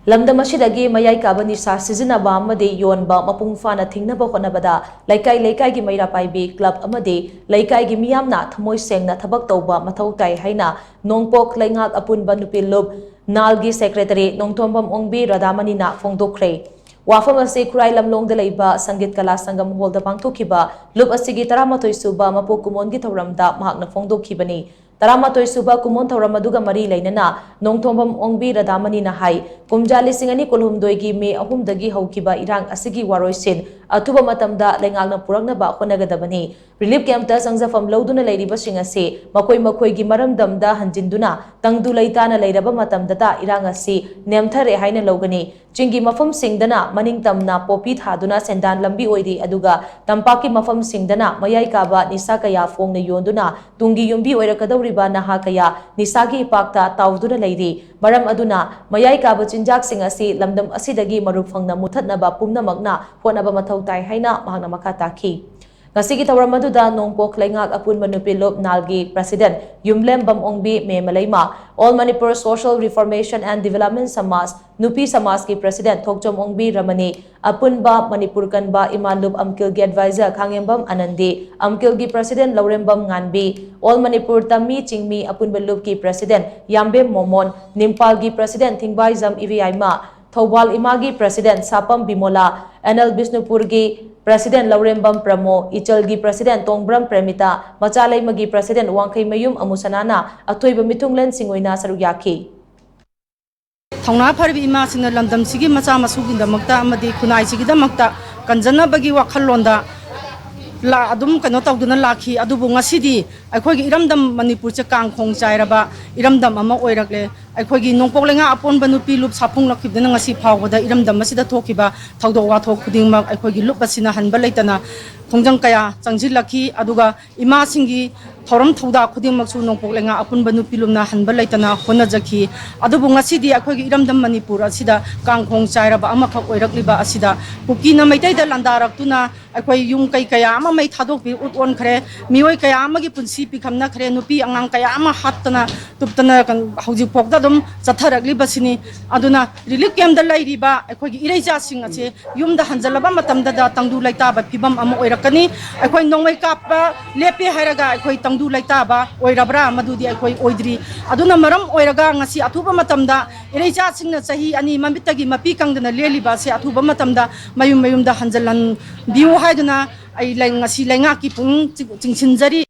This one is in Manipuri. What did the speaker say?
Lamdam asidagi Mayai Kaba nisha Sijinaba Amadi Yonba mapung phana thingnaba hotnabada Leikai gi Meira Paibi club Amadi Leikai gi Meeyam na Thamoi Sengna Thabak touba mathou haina Nongpok Leingak Apunba Nupi NLANL gi Secretary Nongthombam ongbi Radhamani na phongdokre Wafam ase Kurai Lamlongda leiba Sangit Kala Sangam Hall da pangthokiba lup asigi 13 suba mapu kumon gi thoramda mahakna phongdokhibani 13 suba kumon thoram aduga mari leinana Nongthombam ongbi Radhamani na hai kumjali singani kolhumdoi gi me ahumdagi haukiba irang asigi waroisin atuba matamda Leingak na puraknaba honagadabani relief camp ta sangjafam loduna leiriba singase makoi gi maramdamda hanjinduna tangdu leitana leiraba matamda ta irang asi nemthare haina logani Chingi mafam singdana maning tamna popi thaduna sendan lambi oidi aduga tampaki mafam singdana Mayai Kaba nisha kaya fongna yonduna tungi yumbi oirakadawriba naha kaya nisagi ipakta tawduna leiri maram aduna Mayai Kaba chinjak sing asi lamdam asidagi marup phangna muthatnaba pumnamakna hotnaba mathou tai haina mahakna makha taki Ngasigi tawram aduda Nongpok Leingak Apunba Nupi NLANL gi President Lamdam ongbi me malaima All Manipur Social Reformation and Development Samas Nupi Samas ki President Thokchom ongbi Ramani Apunba Manipur kanba Imanlup Amkil gi Advisor Khangembam Anandi Amkil gi President Laurembam Nganbi All Manipur Tami Chingmi Apunba lup ki President Yambe Momon Nimpal gi President Thingbada Iviaima Thobal Imagi President Sapam Bimola NL Bisnupur gi President Laurembam Pramo, Ichalgi President Tongbram Premita, Machalay Magi President Wangkai Mayum Amusanana, Atoiba Mitunglen Singoina Saruyaki. Thauna Pharbi Ima Sina Lamdam Sigi Macha Masugi the Makta Amadi Kunai Sigi the Makta, Kanjana Bagi Wakalonda La Adum Kanota Duna Laki, Adubu Ngasidi, Akogi Iramdam Manipurcha Kang Kong Chairaba, Iramdam Ama Oirakle, Akogi Nongpolenga Apunba Nupi Lup Sapung Laki the Nangasi Power, the Iramdam Masida Tokiba, Taudo Wato Kudingmak, Akogi Lupasina Hanbaletana, Tongjankaya, Zangjilaki, Aduga, Ima Singi, Thoram Touda Kudingmaksu Nongpolenga Apunba Nupi Lumna Hanbaletana, Honajaki, Adubu Ngasidi, Akogi Iramdam Manipur, Asida, Kang Kong Chairaba, Amaka Oirakliba Asida, Pukina Maita Landarak Tuna, Akoi Yung Kayama may Tadok be Utwan Kare, Mioi Kayama Punsi Pikamna Kare Nupi, Ang Kayama Hatana, Tuptana, Hauji Pogdadum, Zataragli Basini, Aduna, Relic Game the Lady Ba, Akogi Ireja Singate, Yum the Hanzalaba Matamda, Tandu Laita, but Pibam Amoirakani, Akoi Nongway Kappa, Lepi Haraga, Akoi Tandu Laitaba, Oirabra, Madudi, Akoi Oidri, Aduna Maram Oiraga, Nasi Atuba Matamda, Ireja Singasahi, Ani Mamitagi, Mapikang, the Leliba, Se Atuba Matamda, Mayum the Hanzalan, Bio Haiduna, ay lang si Leingak ki pung chingsinjari